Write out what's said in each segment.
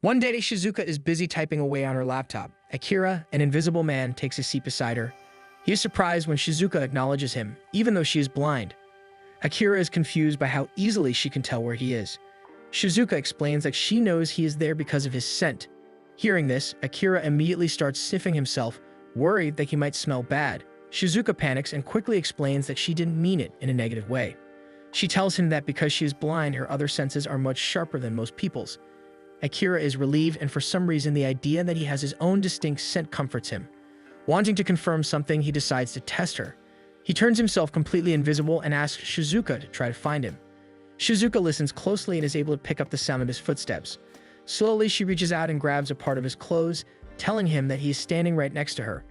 One day, Shizuka is busy typing away on her laptop. Akira, an invisible man, takes a seat beside her. He is surprised when Shizuka acknowledges him, even though she is blind. Akira is confused by how easily she can tell where he is. Shizuka explains that she knows he is there because of his scent. Hearing this, Akira immediately starts sniffing himself, worried that he might smell bad. Shizuka panics and quickly explains that she didn't mean it in a negative way. She tells him that because she is blind, her other senses are much sharper than most people's. Akira is relieved, and for some reason the idea that he has his own distinct scent comforts him. Wanting to confirm something, he decides to test her. He turns himself completely invisible and asks Shizuka to try to find him. Shizuka listens closely and is able to pick up the sound of his footsteps. Slowly, she reaches out and grabs a part of his clothes, telling him that he is standing right next to her.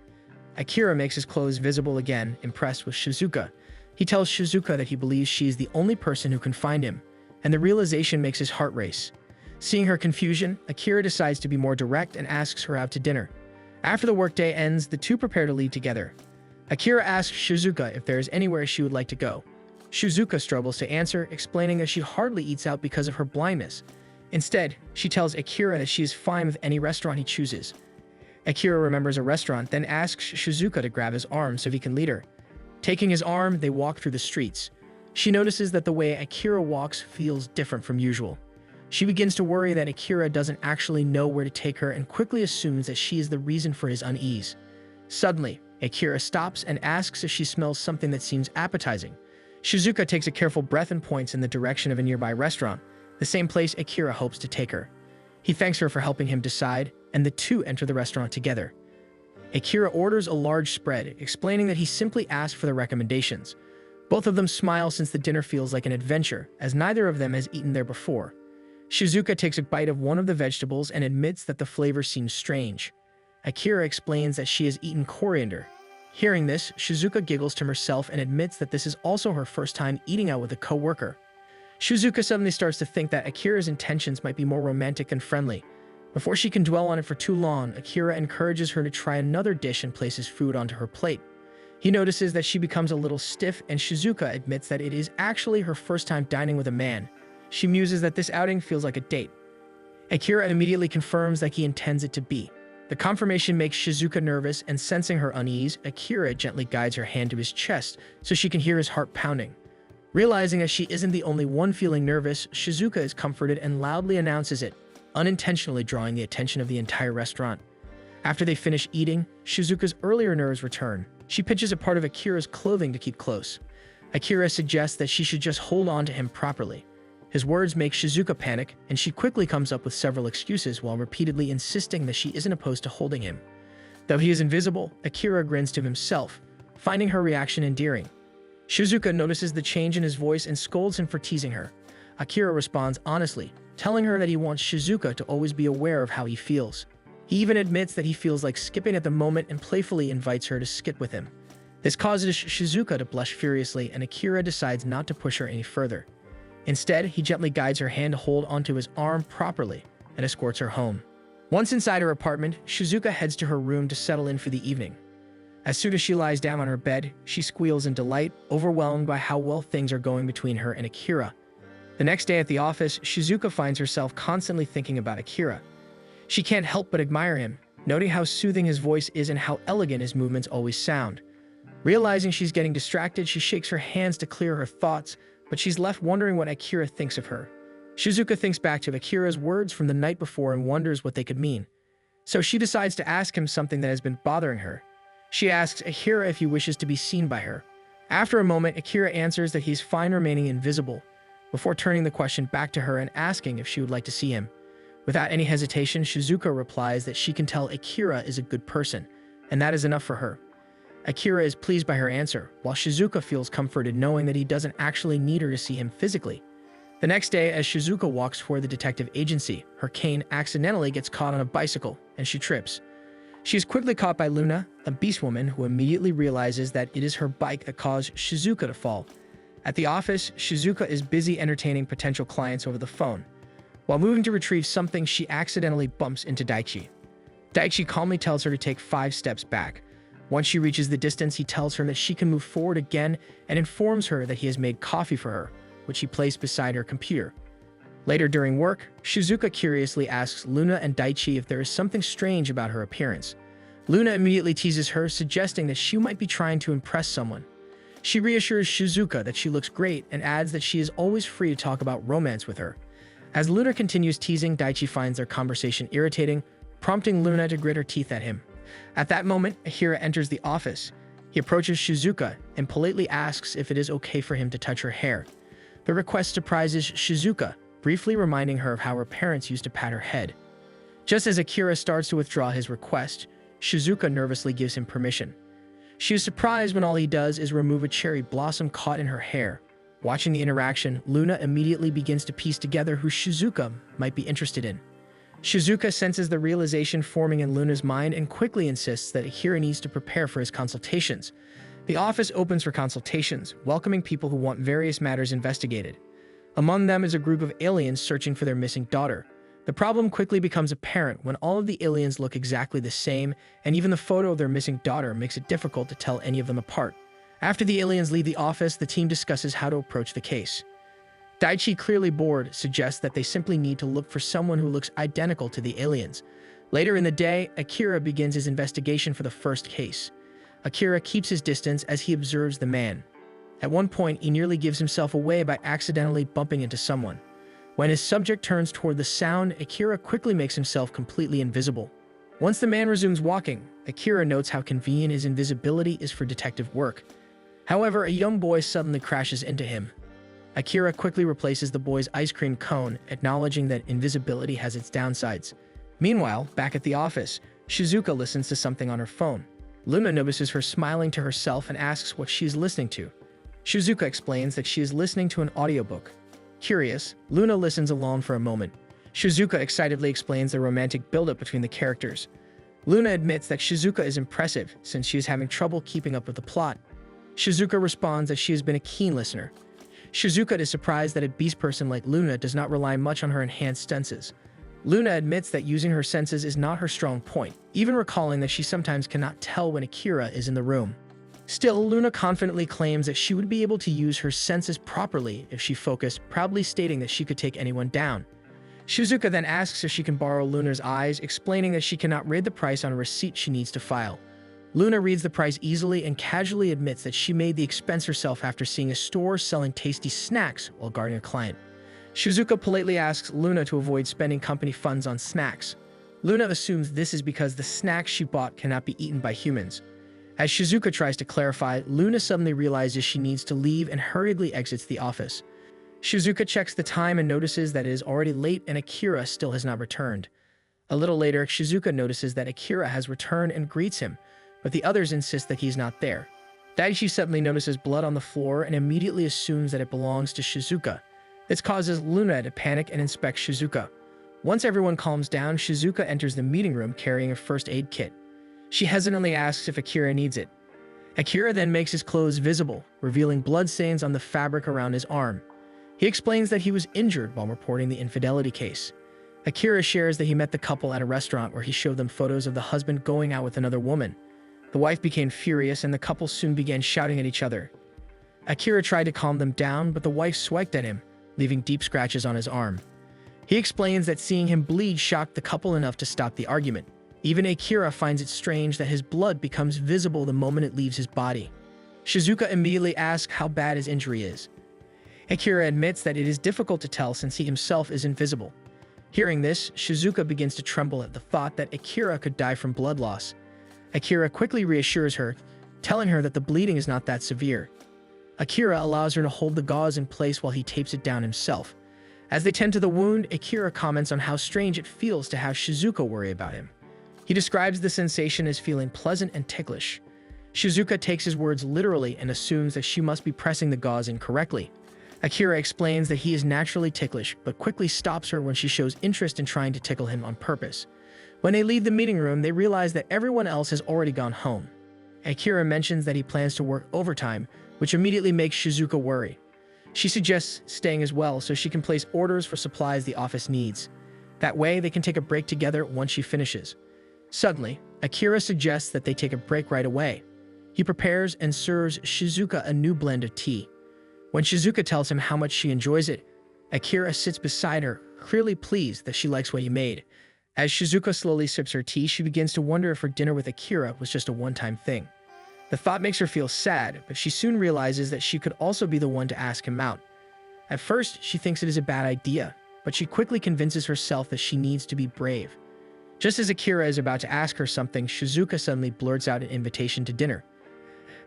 Akira makes his clothes visible again, impressed with Shizuka. He tells Shizuka that he believes she is the only person who can find him, and the realization makes his heart race. Seeing her confusion, Akira decides to be more direct and asks her out to dinner. After the workday ends, the two prepare to leave together. Akira asks Shizuka if there is anywhere she would like to go. Shizuka struggles to answer, explaining that she hardly eats out because of her blindness. Instead, she tells Akira that she is fine with any restaurant he chooses. Akira remembers a restaurant, then asks Shizuka to grab his arm so he can lead her. Taking his arm, they walk through the streets. She notices that the way Akira walks feels different from usual. She begins to worry that Akira doesn't actually know where to take her and quickly assumes that she is the reason for his unease. Suddenly, Akira stops and asks if she smells something that seems appetizing. Shizuka takes a careful breath and points in the direction of a nearby restaurant, the same place Akira hopes to take her. He thanks her for helping him decide, and the two enter the restaurant together. Akira orders a large spread, explaining that he simply asked for the recommendations. Both of them smile since the dinner feels like an adventure, as neither of them has eaten there before. Shizuka takes a bite of one of the vegetables and admits that the flavor seems strange. Akira explains that she has eaten coriander. Hearing this, Shizuka giggles to herself and admits that this is also her first time eating out with a co-worker. Shizuka suddenly starts to think that Akira's intentions might be more romantic and friendly. Before she can dwell on it for too long, Akira encourages her to try another dish and places food onto her plate. He notices that she becomes a little stiff, and Shizuka admits that it is actually her first time dining with a man. She muses that this outing feels like a date. Akira immediately confirms that he intends it to be. The confirmation makes Shizuka nervous, and sensing her unease, Akira gently guides her hand to his chest so she can hear his heart pounding. Realizing that she isn't the only one feeling nervous, Shizuka is comforted and loudly announces it, unintentionally drawing the attention of the entire restaurant. After they finish eating, Shizuka's earlier nerves return. She pinches a part of Akira's clothing to keep close. Akira suggests that she should just hold on to him properly. His words make Shizuka panic, and she quickly comes up with several excuses while repeatedly insisting that she isn't opposed to holding him. Though he is invisible, Akira grins to himself, finding her reaction endearing. Shizuka notices the change in his voice and scolds him for teasing her. Akira responds honestly, telling her that he wants Shizuka to always be aware of how he feels. He even admits that he feels like skipping at the moment and playfully invites her to skip with him. This causes Shizuka to blush furiously, and Akira decides not to push her any further. Instead, he gently guides her hand to hold onto his arm properly and escorts her home. Once inside her apartment, Shizuka heads to her room to settle in for the evening. As soon as she lies down on her bed, she squeals in delight, overwhelmed by how well things are going between her and Akira. The next day at the office, Shizuka finds herself constantly thinking about Akira. She can't help but admire him, noting how soothing his voice is and how elegant his movements always sound. Realizing she's getting distracted, she shakes her hands to clear her thoughts, but she's left wondering what Akira thinks of her. Shizuka thinks back to Akira's words from the night before and wonders what they could mean. So she decides to ask him something that has been bothering her. She asks Akira if he wishes to be seen by her. After a moment, Akira answers that he's fine remaining invisible, before turning the question back to her and asking if she would like to see him. Without any hesitation, Shizuka replies that she can tell Akira is a good person, and that is enough for her. Akira is pleased by her answer, while Shizuka feels comforted knowing that he doesn't actually need her to see him physically. The next day, as Shizuka walks toward the detective agency, her cane accidentally gets caught on a bicycle, and she trips. She is quickly caught by Luna, a beast woman who immediately realizes that it is her bike that caused Shizuka to fall. At the office, Shizuka is busy entertaining potential clients over the phone. While moving to retrieve something, she accidentally bumps into Daichi. Daichi calmly tells her to take 5 steps back. Once she reaches the distance, he tells her that she can move forward again and informs her that he has made coffee for her, which he placed beside her computer. Later during work, Shizuka curiously asks Luna and Daichi if there is something strange about her appearance. Luna immediately teases her, suggesting that she might be trying to impress someone. She reassures Shizuka that she looks great and adds that she is always free to talk about romance with her. As Luna continues teasing, Daichi finds their conversation irritating, prompting Luna to grit her teeth at him. At that moment, Akira enters the office. He approaches Shizuka and politely asks if it is okay for him to touch her hair. The request surprises Shizuka, briefly reminding her of how her parents used to pat her head. Just as Akira starts to withdraw his request, Shizuka nervously gives him permission. She is surprised when all he does is remove a cherry blossom caught in her hair. Watching the interaction, Luna immediately begins to piece together who Shizuka might be interested in. Shizuka senses the realization forming in Luna's mind and quickly insists that Akira needs to prepare for his consultations. The office opens for consultations, welcoming people who want various matters investigated. Among them is a group of aliens searching for their missing daughter. The problem quickly becomes apparent when all of the aliens look exactly the same, and even the photo of their missing daughter makes it difficult to tell any of them apart. After the aliens leave the office, the team discusses how to approach the case. Daichi, clearly bored, suggests that they simply need to look for someone who looks identical to the aliens. Later in the day, Akira begins his investigation for the first case. Akira keeps his distance as he observes the man. At one point, he nearly gives himself away by accidentally bumping into someone. When his subject turns toward the sound, Akira quickly makes himself completely invisible. Once the man resumes walking, Akira notes how convenient his invisibility is for detective work. However, a young boy suddenly crashes into him. Akira quickly replaces the boy's ice cream cone, acknowledging that invisibility has its downsides. Meanwhile, back at the office, Shizuka listens to something on her phone. Luna notices her smiling to herself and asks what she is listening to. Shizuka explains that she is listening to an audiobook. Curious, Luna listens alone for a moment. Shizuka excitedly explains the romantic buildup between the characters. Luna admits that Shizuka is impressive since she is having trouble keeping up with the plot. Shizuka responds that she has been a keen listener. Shizuka is surprised that a beast person like Luna does not rely much on her enhanced senses. Luna admits that using her senses is not her strong point, even recalling that she sometimes cannot tell when Akira is in the room. Still, Luna confidently claims that she would be able to use her senses properly if she focused, proudly stating that she could take anyone down. Shizuka then asks if she can borrow Luna's eyes, explaining that she cannot read the price on a receipt she needs to file. Luna reads the price easily and casually admits that she made the expense herself after seeing a store selling tasty snacks while guarding a client. Shizuka politely asks Luna to avoid spending company funds on snacks. Luna assumes this is because the snacks she bought cannot be eaten by humans. As Shizuka tries to clarify, Luna suddenly realizes she needs to leave and hurriedly exits the office. Shizuka checks the time and notices that it is already late and Akira still has not returned. A little later, Shizuka notices that Akira has returned and greets him, but the others insist that he's not there. Daichi suddenly notices blood on the floor and immediately assumes that it belongs to Shizuka. This causes Luna to panic and inspect Shizuka. Once everyone calms down, Shizuka enters the meeting room carrying a first aid kit. She hesitantly asks if Akira needs it. Akira then makes his clothes visible, revealing bloodstains on the fabric around his arm. He explains that he was injured while reporting the infidelity case. Akira shares that he met the couple at a restaurant where he showed them photos of the husband going out with another woman. The wife became furious and the couple soon began shouting at each other. Akira tried to calm them down, but the wife swiped at him, leaving deep scratches on his arm. He explains that seeing him bleed shocked the couple enough to stop the argument. Even Akira finds it strange that his blood becomes visible the moment it leaves his body. Shizuka immediately asks how bad his injury is. Akira admits that it is difficult to tell since he himself is invisible. Hearing this, Shizuka begins to tremble at the thought that Akira could die from blood loss. Akira quickly reassures her, telling her that the bleeding is not that severe. Akira allows her to hold the gauze in place while he tapes it down himself. As they tend to the wound, Akira comments on how strange it feels to have Shizuka worry about him. He describes the sensation as feeling pleasant and ticklish. Shizuka takes his words literally and assumes that she must be pressing the gauze incorrectly. Akira explains that he is naturally ticklish, but quickly stops her when she shows interest in trying to tickle him on purpose. When they leave the meeting room, they realize that everyone else has already gone home. Akira mentions that he plans to work overtime, which immediately makes Shizuka worry. She suggests staying as well so she can place orders for supplies the office needs. That way, they can take a break together once she finishes. Suddenly, Akira suggests that they take a break right away. He prepares and serves Shizuka a new blend of tea. When Shizuka tells him how much she enjoys it, Akira sits beside her, clearly pleased that she likes what he made. As Shizuka slowly sips her tea, she begins to wonder if her dinner with Akira was just a one-time thing. The thought makes her feel sad, but she soon realizes that she could also be the one to ask him out. At first, she thinks it is a bad idea, but she quickly convinces herself that she needs to be brave. Just as Akira is about to ask her something, Shizuka suddenly blurts out an invitation to dinner.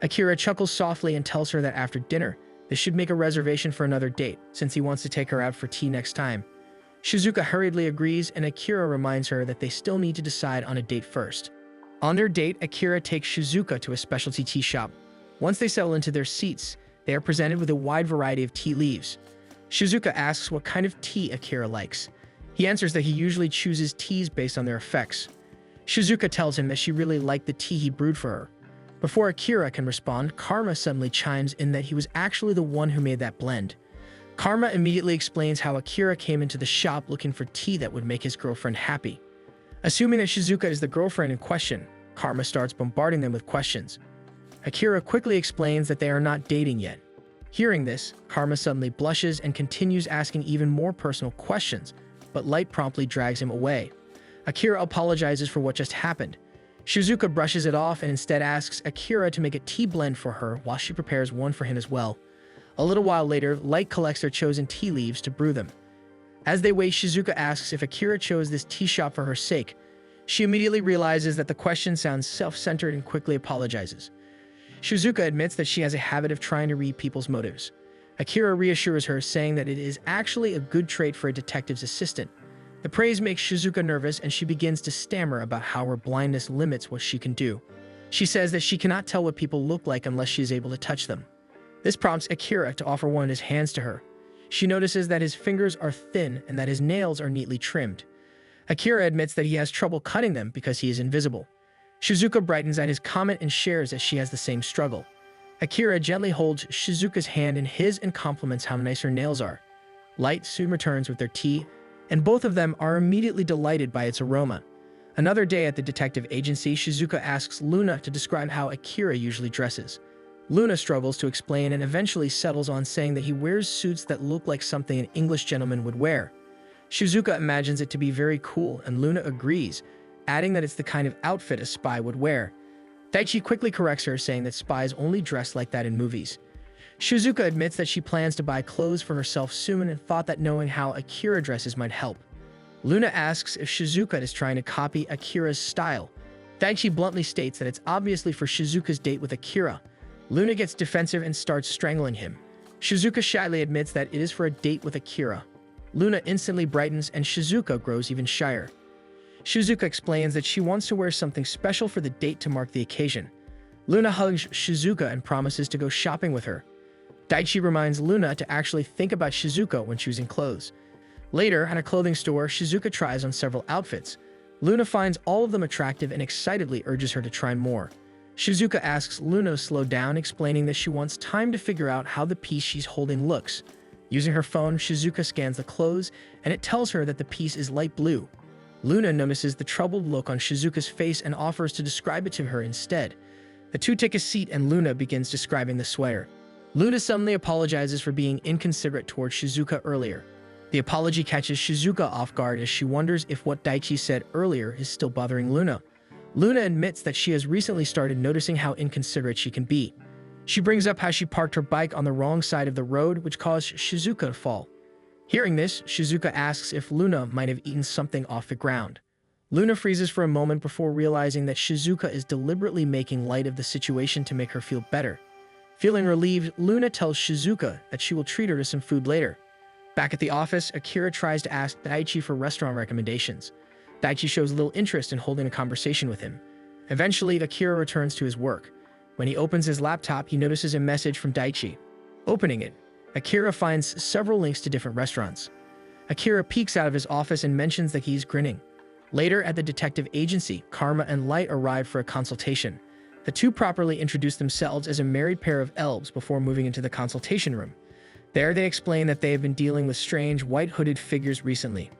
Akira chuckles softly and tells her that after dinner, they should make a reservation for another date, since he wants to take her out for tea next time. Shizuka hurriedly agrees, and Akira reminds her that they still need to decide on a date first. On their date, Akira takes Shizuka to a specialty tea shop. Once they settle into their seats, they are presented with a wide variety of tea leaves. Shizuka asks what kind of tea Akira likes. He answers that he usually chooses teas based on their effects. Shizuka tells him that she really liked the tea he brewed for her. Before Akira can respond, Karma suddenly chimes in that he was actually the one who made that blend. Karma immediately explains how Akira came into the shop looking for tea that would make his girlfriend happy. Assuming that Shizuka is the girlfriend in question, Karma starts bombarding them with questions. Akira quickly explains that they are not dating yet. Hearing this, Karma suddenly blushes and continues asking even more personal questions, but Light promptly drags him away. Akira apologizes for what just happened. Shizuka brushes it off and instead asks Akira to make a tea blend for her while she prepares one for him as well. A little while later, Light collects their chosen tea leaves to brew them. As they wait, Shizuka asks if Akira chose this tea shop for her sake. She immediately realizes that the question sounds self-centered and quickly apologizes. Shizuka admits that she has a habit of trying to read people's motives. Akira reassures her, saying that it is actually a good trait for a detective's assistant. The praise makes Shizuka nervous and she begins to stammer about how her blindness limits what she can do. She says that she cannot tell what people look like unless she is able to touch them. This prompts Akira to offer one of his hands to her. She notices that his fingers are thin and that his nails are neatly trimmed. Akira admits that he has trouble cutting them because he is invisible. Shizuka brightens at his comment and shares that she has the same struggle. Akira gently holds Shizuka's hand in his and compliments how nice her nails are. Light soon returns with their tea, and both of them are immediately delighted by its aroma. Another day at the detective agency, Shizuka asks Luna to describe how Akira usually dresses. Luna struggles to explain and eventually settles on saying that he wears suits that look like something an English gentleman would wear. Shizuka imagines it to be very cool, and Luna agrees, adding that it's the kind of outfit a spy would wear. Daichi quickly corrects her, saying that spies only dress like that in movies. Shizuka admits that she plans to buy clothes for herself soon and thought that knowing how Akira dresses might help. Luna asks if Shizuka is trying to copy Akira's style. Daichi bluntly states that it's obviously for Shizuka's date with Akira. Luna gets defensive and starts strangling him. Shizuka shyly admits that it is for a date with Akira. Luna instantly brightens and Shizuka grows even shyer. Shizuka explains that she wants to wear something special for the date to mark the occasion. Luna hugs Shizuka and promises to go shopping with her. Daichi reminds Luna to actually think about Shizuka when choosing clothes. Later, at a clothing store, Shizuka tries on several outfits. Luna finds all of them attractive and excitedly urges her to try more. Shizuka asks Luna to slow down, explaining that she wants time to figure out how the piece she's holding looks. Using her phone, Shizuka scans the clothes, and it tells her that the piece is light blue. Luna notices the troubled look on Shizuka's face and offers to describe it to her instead. The two take a seat and Luna begins describing the sweater. Luna suddenly apologizes for being inconsiderate towards Shizuka earlier. The apology catches Shizuka off guard as she wonders if what Daichi said earlier is still bothering Luna. Luna admits that she has recently started noticing how inconsiderate she can be. She brings up how she parked her bike on the wrong side of the road, which caused Shizuka to fall. Hearing this, Shizuka asks if Luna might have eaten something off the ground. Luna freezes for a moment before realizing that Shizuka is deliberately making light of the situation to make her feel better. Feeling relieved, Luna tells Shizuka that she will treat her to some food later. Back at the office, Akira tries to ask Daichi for restaurant recommendations. Daichi shows little interest in holding a conversation with him. Eventually, Akira returns to his work. When he opens his laptop, he notices a message from Daichi. Opening it, Akira finds several links to different restaurants. Akira peeks out of his office and mentions that he's grinning. Later, at the detective agency, Karma and Light arrive for a consultation. The two properly introduce themselves as a married pair of elves before moving into the consultation room. There, they explain that they have been dealing with strange, white-hooded figures recently.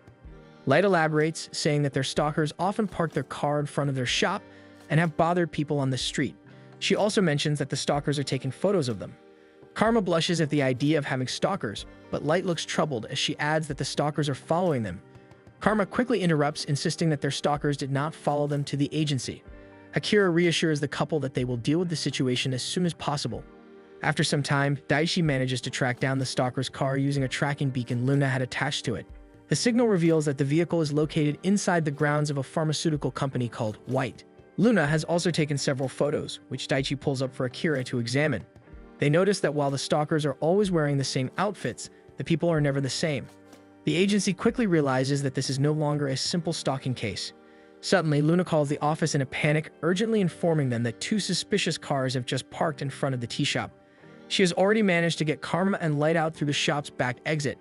Light elaborates, saying that their stalkers often park their car in front of their shop and have bothered people on the street. She also mentions that the stalkers are taking photos of them. Karma blushes at the idea of having stalkers, but Light looks troubled as she adds that the stalkers are following them. Karma quickly interrupts, insisting that their stalkers did not follow them to the agency. Akira reassures the couple that they will deal with the situation as soon as possible. After some time, Daichi manages to track down the stalker's car using a tracking beacon Luna had attached to it. The signal reveals that the vehicle is located inside the grounds of a pharmaceutical company called White. Luna has also taken several photos, which Daichi pulls up for Akira to examine. They notice that while the stalkers are always wearing the same outfits, the people are never the same. The agency quickly realizes that this is no longer a simple stalking case. Suddenly, Luna calls the office in a panic, urgently informing them that two suspicious cars have just parked in front of the tea shop. She has already managed to get Karma and Light out through the shop's back exit.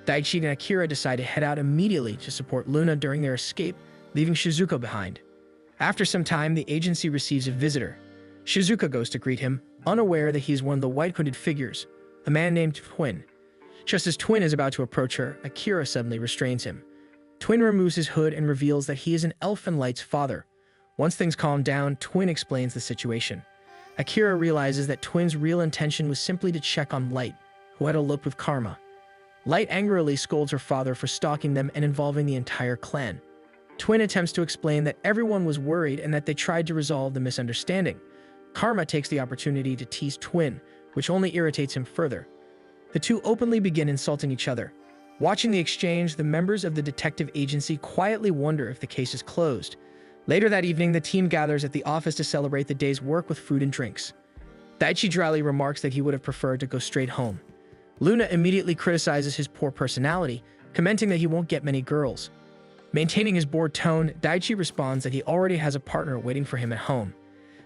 Daichi and Akira decide to head out immediately to support Luna during their escape, leaving Shizuka behind. After some time, the agency receives a visitor. Shizuka goes to greet him, unaware that he is one of the white-hooded figures, a man named Twin. Just as Twin is about to approach her, Akira suddenly restrains him. Twin removes his hood and reveals that he is an elf and Light's father. Once things calm down, Twin explains the situation. Akira realizes that Twin's real intention was simply to check on Light, who had eloped with Karma. Light angrily scolds her father for stalking them and involving the entire clan. Twin attempts to explain that everyone was worried and that they tried to resolve the misunderstanding. Karma takes the opportunity to tease Twin, which only irritates him further. The two openly begin insulting each other. Watching the exchange, the members of the detective agency quietly wonder if the case is closed. Later that evening, the team gathers at the office to celebrate the day's work with food and drinks. Daichi dryly remarks that he would have preferred to go straight home. Luna immediately criticizes his poor personality, commenting that he won't get many girls. Maintaining his bored tone, Daichi responds that he already has a partner waiting for him at home.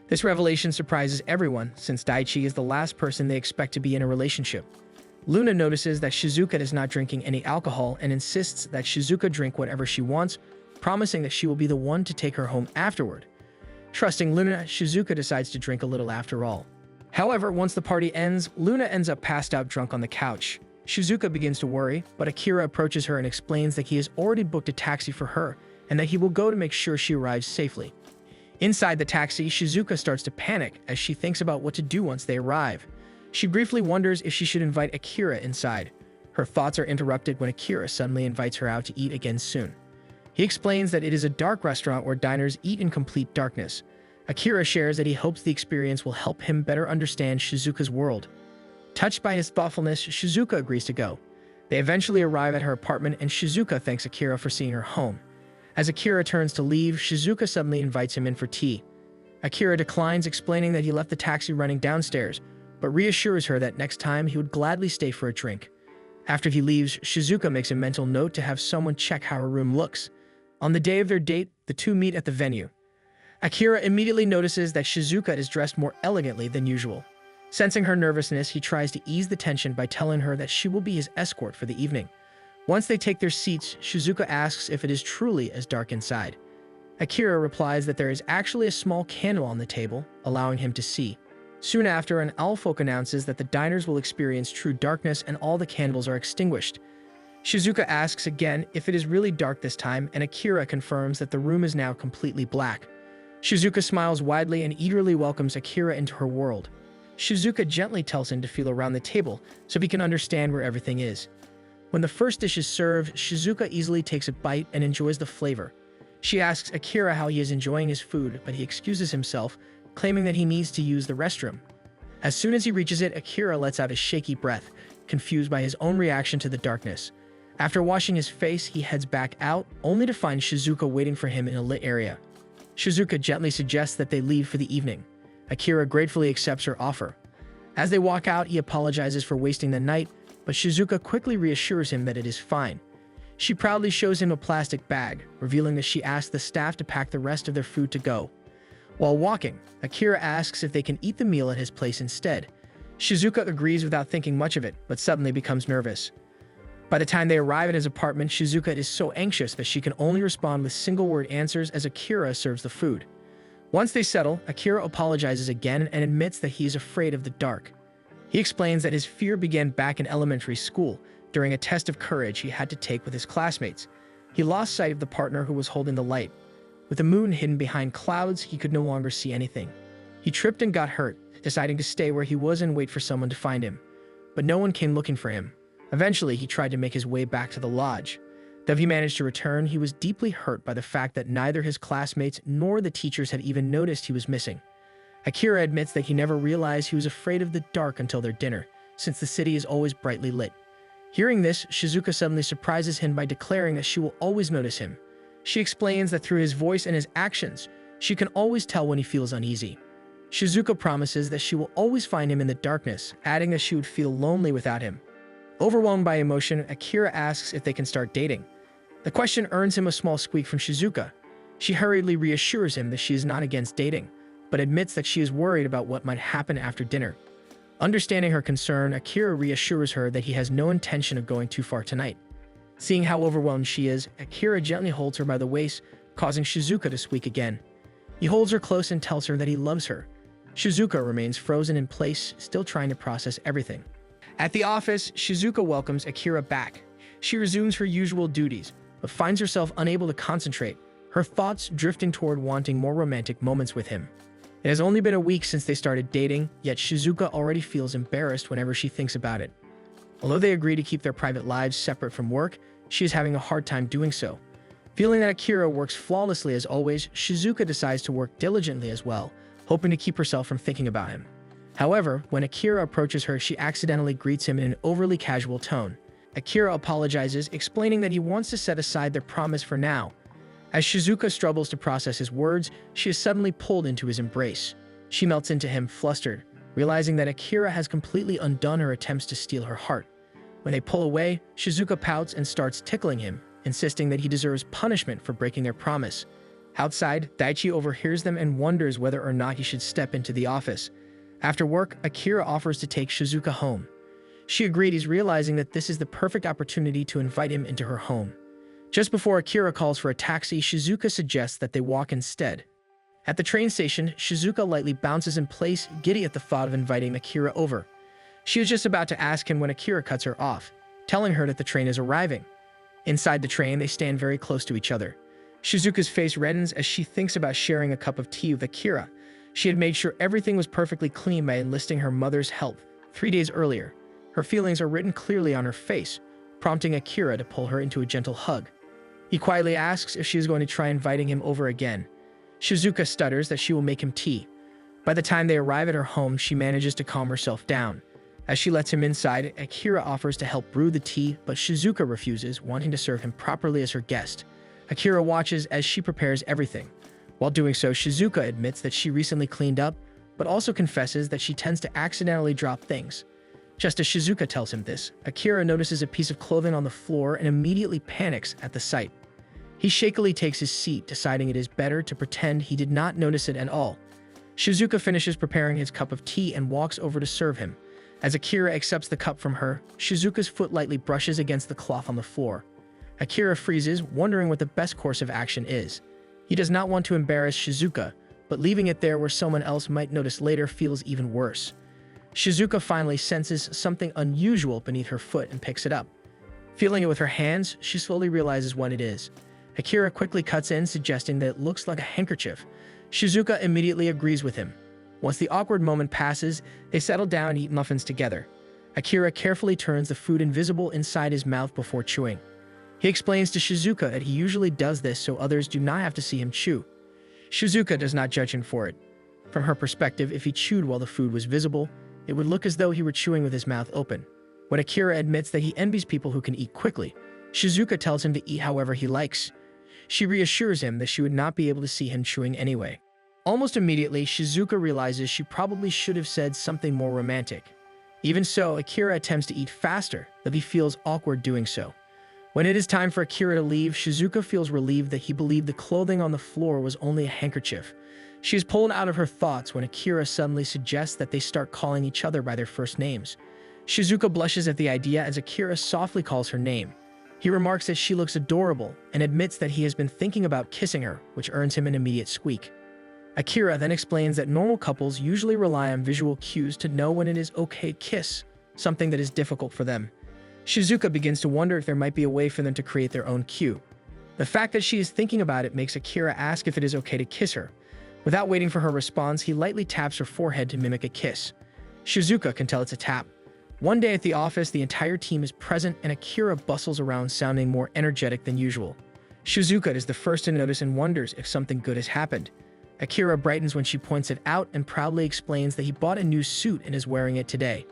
This revelation surprises everyone, since Daichi is the last person they expect to be in a relationship. Luna notices that Shizuka is not drinking any alcohol and insists that Shizuka drink whatever she wants, promising that she will be the one to take her home afterward. Trusting Luna, Shizuka decides to drink a little after all. However, once the party ends, Luna ends up passed out drunk on the couch. Shizuka begins to worry, but Akira approaches her and explains that he has already booked a taxi for her and that he will go to make sure she arrives safely. Inside the taxi, Shizuka starts to panic as she thinks about what to do once they arrive. She briefly wonders if she should invite Akira inside. Her thoughts are interrupted when Akira suddenly invites her out to eat again soon. He explains that it is a dark restaurant where diners eat in complete darkness. Akira shares that he hopes the experience will help him better understand Shizuka's world. Touched by his thoughtfulness, Shizuka agrees to go. They eventually arrive at her apartment and Shizuka thanks Akira for seeing her home. As Akira turns to leave, Shizuka suddenly invites him in for tea. Akira declines, explaining that he left the taxi running downstairs, but reassures her that next time he would gladly stay for a drink. After he leaves, Shizuka makes a mental note to have someone check how her room looks. On the day of their date, the two meet at the venue. Akira immediately notices that Shizuka is dressed more elegantly than usual. Sensing her nervousness, he tries to ease the tension by telling her that she will be his escort for the evening. Once they take their seats, Shizuka asks if it is truly as dark inside. Akira replies that there is actually a small candle on the table, allowing him to see. Soon after, an owlfolk announces that the diners will experience true darkness and all the candles are extinguished. Shizuka asks again if it is really dark this time, and Akira confirms that the room is now completely black. Shizuka smiles widely and eagerly welcomes Akira into her world. Shizuka gently tells him to feel around the table so he can understand where everything is. When the first dish is served, Shizuka easily takes a bite and enjoys the flavor. She asks Akira how he is enjoying his food, but he excuses himself, claiming that he needs to use the restroom. As soon as he reaches it, Akira lets out a shaky breath, confused by his own reaction to the darkness. After washing his face, he heads back out, only to find Shizuka waiting for him in a lit area. Shizuka gently suggests that they leave for the evening. Akira gratefully accepts her offer. As they walk out, he apologizes for wasting the night, but Shizuka quickly reassures him that it is fine. She proudly shows him a plastic bag, revealing that she asked the staff to pack the rest of their food to go. While walking, Akira asks if they can eat the meal at his place instead. Shizuka agrees without thinking much of it, but suddenly becomes nervous. By the time they arrive at his apartment, Shizuka is so anxious that she can only respond with single-word answers as Akira serves the food. Once they settle, Akira apologizes again and admits that he is afraid of the dark. He explains that his fear began back in elementary school, during a test of courage he had to take with his classmates. He lost sight of the partner who was holding the light. With the moon hidden behind clouds, he could no longer see anything. He tripped and got hurt, deciding to stay where he was and wait for someone to find him. but no one came looking for him. Eventually, he tried to make his way back to the lodge. Though he managed to return, he was deeply hurt by the fact that neither his classmates nor the teachers had even noticed he was missing. Akira admits that he never realized he was afraid of the dark until their dinner, since the city is always brightly lit. Hearing this, Shizuka suddenly surprises him by declaring that she will always notice him. She explains that through his voice and his actions, she can always tell when he feels uneasy. Shizuka promises that she will always find him in the darkness, adding that she would feel lonely without him. Overwhelmed by emotion, Akira asks if they can start dating. The question earns him a small squeak from Shizuka. She hurriedly reassures him that she is not against dating, but admits that she is worried about what might happen after dinner. Understanding her concern, Akira reassures her that he has no intention of going too far tonight. Seeing how overwhelmed she is, Akira gently holds her by the waist, causing Shizuka to squeak again. He holds her close and tells her that he loves her. Shizuka remains frozen in place, still trying to process everything. At the office, Shizuka welcomes Akira back. She resumes her usual duties, but finds herself unable to concentrate, her thoughts drifting toward wanting more romantic moments with him. It has only been a week since they started dating, yet Shizuka already feels embarrassed whenever she thinks about it. Although they agree to keep their private lives separate from work, she is having a hard time doing so. Feeling that Akira works flawlessly as always, Shizuka decides to work diligently as well, hoping to keep herself from thinking about him. However, when Akira approaches her, she accidentally greets him in an overly casual tone. Akira apologizes, explaining that he wants to set aside their promise for now. As Shizuka struggles to process his words, she is suddenly pulled into his embrace. She melts into him, flustered, realizing that Akira has completely undone her attempts to steal her heart. When they pull away, Shizuka pouts and starts tickling him, insisting that he deserves punishment for breaking their promise. Outside, Daichi overhears them and wonders whether or not he should step into the office. After work, Akira offers to take Shizuka home. She agrees, realizing that this is the perfect opportunity to invite him into her home. Just before Akira calls for a taxi, Shizuka suggests that they walk instead. At the train station, Shizuka lightly bounces in place, giddy at the thought of inviting Akira over. She is just about to ask him when Akira cuts her off, telling her that the train is arriving. Inside the train, they stand very close to each other. Shizuka's face reddens as she thinks about sharing a cup of tea with Akira. She had made sure everything was perfectly clean by enlisting her mother's help 3 days earlier. Her feelings are written clearly on her face, prompting Akira to pull her into a gentle hug. He quietly asks if she is going to try inviting him over again. Shizuka stutters that she will make him tea. By the time they arrive at her home, she manages to calm herself down. As she lets him inside, Akira offers to help brew the tea, but Shizuka refuses, wanting to serve him properly as her guest. Akira watches as she prepares everything. While doing so, Shizuka admits that she recently cleaned up, but also confesses that she tends to accidentally drop things. Just as Shizuka tells him this, Akira notices a piece of clothing on the floor and immediately panics at the sight. He shakily takes his seat, deciding it is better to pretend he did not notice it at all. Shizuka finishes preparing his cup of tea and walks over to serve him. As Akira accepts the cup from her, Shizuka's foot lightly brushes against the cloth on the floor. Akira freezes, wondering what the best course of action is. He does not want to embarrass Shizuka, but leaving it there where someone else might notice later feels even worse. Shizuka finally senses something unusual beneath her foot and picks it up. Feeling it with her hands, she slowly realizes what it is. Akira quickly cuts in, suggesting that it looks like a handkerchief. Shizuka immediately agrees with him. Once the awkward moment passes, they settle down and eat muffins together. Akira carefully turns the food invisible inside his mouth before chewing. He explains to Shizuka that he usually does this so others do not have to see him chew. Shizuka does not judge him for it. From her perspective, if he chewed while the food was visible, it would look as though he were chewing with his mouth open. When Akira admits that he envies people who can eat quickly, Shizuka tells him to eat however he likes. She reassures him that she would not be able to see him chewing anyway. Almost immediately, Shizuka realizes she probably should have said something more romantic. Even so, Akira attempts to eat faster, though he feels awkward doing so. When it is time for Akira to leave, Shizuka feels relieved that he believed the clothing on the floor was only a handkerchief. She is pulled out of her thoughts when Akira suddenly suggests that they start calling each other by their first names. Shizuka blushes at the idea as Akira softly calls her name. He remarks that she looks adorable and admits that he has been thinking about kissing her, which earns him an immediate squeak. Akira then explains that normal couples usually rely on visual cues to know when it is okay to kiss, something that is difficult for them. Shizuka begins to wonder if there might be a way for them to create their own cue. The fact that she is thinking about it makes Akira ask if it is okay to kiss her. Without waiting for her response, he lightly taps her forehead to mimic a kiss. Shizuka can tell it's a tap. One day at the office, the entire team is present and Akira bustles around sounding more energetic than usual. Shizuka is the first to notice and wonders if something good has happened. Akira brightens when she points it out and proudly explains that he bought a new suit and is wearing it today.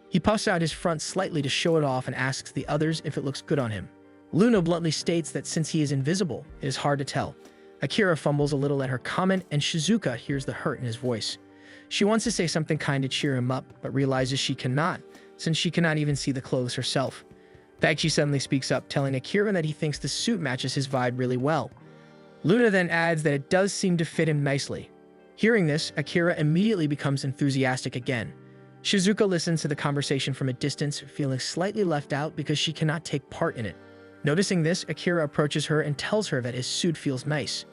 He puffs out his front slightly to show it off and asks the others if it looks good on him. Luna bluntly states that since he is invisible, it is hard to tell. Akira fumbles a little at her comment and Shizuka hears the hurt in his voice. She wants to say something kind to cheer him up, but realizes she cannot, since she cannot even see the clothes herself. Daichi suddenly speaks up, telling Akira that he thinks the suit matches his vibe really well. Luna then adds that it does seem to fit him nicely. Hearing this, Akira immediately becomes enthusiastic again. Shizuka listens to the conversation from a distance, feeling slightly left out because she cannot take part in it. Noticing this, Akira approaches her and tells her that his suit feels nice.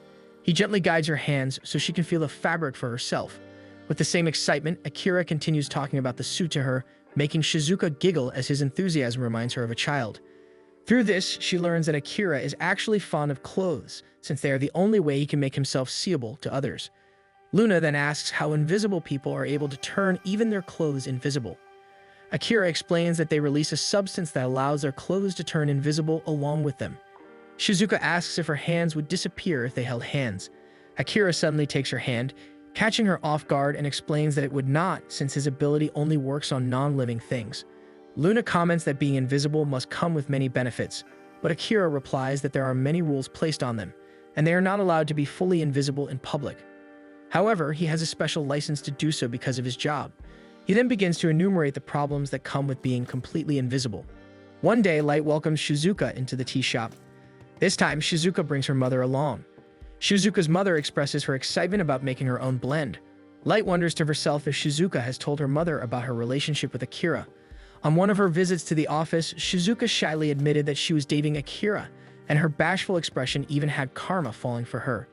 He gently guides her hands so she can feel the fabric for herself. With the same excitement, Akira continues talking about the suit to her, making Shizuka giggle as his enthusiasm reminds her of a child. Through this, she learns that Akira is actually fond of clothes, since they are the only way he can make himself seeable to others. Luna then asks how invisible people are able to turn even their clothes invisible. Akira explains that they release a substance that allows their clothes to turn invisible along with them. Shizuka asks if her hands would disappear if they held hands. Akira suddenly takes her hand, catching her off guard, and explains that it would not, since his ability only works on non-living things. Luna comments that being invisible must come with many benefits, but Akira replies that there are many rules placed on them, and they are not allowed to be fully invisible in public. However, he has a special license to do so because of his job. He then begins to enumerate the problems that come with being completely invisible. One day, Light welcomes Shizuka into the tea shop. This time, Shizuka brings her mother along. Shizuka's mother expresses her excitement about making her own blend. Light wonders to herself if Shizuka has told her mother about her relationship with Akira. On one of her visits to the office, Shizuka shyly admitted that she was dating Akira, and her bashful expression even had karma falling for her.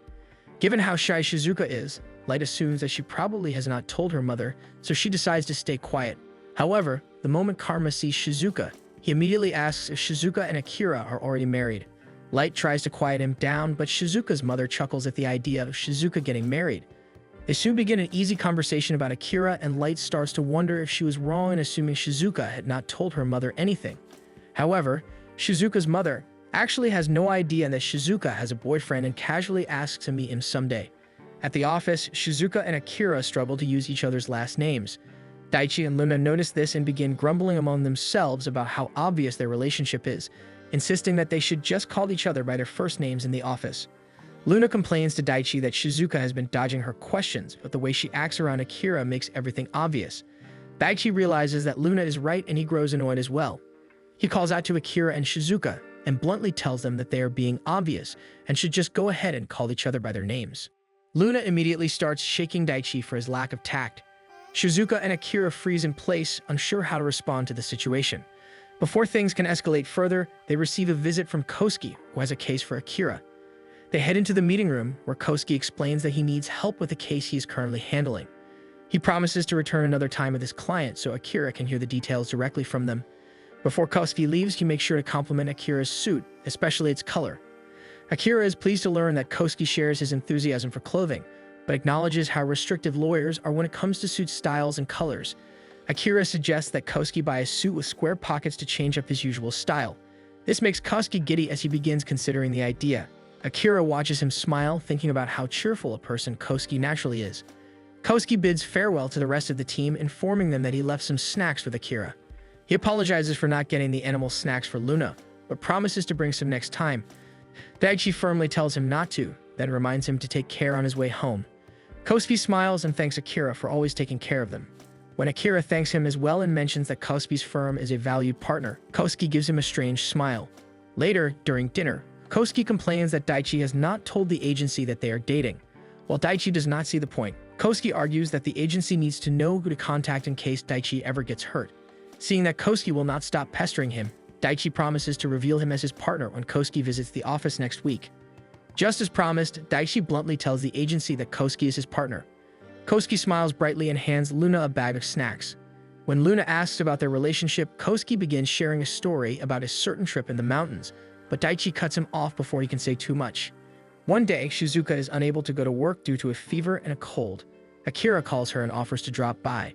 Given how shy Shizuka is, Light assumes that she probably has not told her mother, so she decides to stay quiet. However, the moment Karma sees Shizuka, he immediately asks if Shizuka and Akira are already married. Light tries to quiet him down, but Shizuka's mother chuckles at the idea of Shizuka getting married. They soon begin an easy conversation about Akira, and Light starts to wonder if she was wrong in assuming Shizuka had not told her mother anything. However, Shizuka's mother actually has no idea that Shizuka has a boyfriend and casually asks to meet him someday. At the office, Shizuka and Akira struggle to use each other's last names. Daichi and Luna notice this and begin grumbling among themselves about how obvious their relationship is, insisting that they should just call each other by their first names in the office. Luna complains to Daichi that Shizuka has been dodging her questions, but the way she acts around Akira makes everything obvious. Daichi realizes that Luna is right and he grows annoyed as well. He calls out to Akira and Shizuka and bluntly tells them that they are being obvious and should just go ahead and call each other by their names. Luna immediately starts shaking Daichi for his lack of tact. Shizuka and Akira freeze in place, unsure how to respond to the situation. Before things can escalate further, they receive a visit from Kosuke, who has a case for Akira. They head into the meeting room, where Kosuke explains that he needs help with a case he is currently handling. He promises to return another time with his client so Akira can hear the details directly from them. Before Kosuke leaves, he makes sure to compliment Akira's suit, especially its color. Akira is pleased to learn that Kosuke shares his enthusiasm for clothing, but acknowledges how restrictive lawyers are when it comes to suit styles and colors. Akira suggests that Kosuke buy a suit with square pockets to change up his usual style. This makes Kosuke giddy as he begins considering the idea. Akira watches him smile, thinking about how cheerful a person Kosuke naturally is. Kosuke bids farewell to the rest of the team, informing them that he left some snacks with Akira. He apologizes for not getting the animal snacks for Luna, but promises to bring some next time. Daichi firmly tells him not to, then reminds him to take care on his way home. Kosuke smiles and thanks Akira for always taking care of them. When Akira thanks him as well and mentions that Kosuke's firm is a valued partner, Kosuke gives him a strange smile. Later, during dinner, Kosuke complains that Daichi has not told the agency that they are dating. While Daichi does not see the point, Kosuke argues that the agency needs to know who to contact in case Daichi ever gets hurt. Seeing that Kosuke will not stop pestering him, Daichi promises to reveal him as his partner when Kosuke visits the office next week. Just as promised, Daichi bluntly tells the agency that Kosuke is his partner. Kosuke smiles brightly and hands Luna a bag of snacks. When Luna asks about their relationship, Kosuke begins sharing a story about a certain trip in the mountains, but Daichi cuts him off before he can say too much. One day, Shizuka is unable to go to work due to a fever and a cold. Akira calls her and offers to drop by.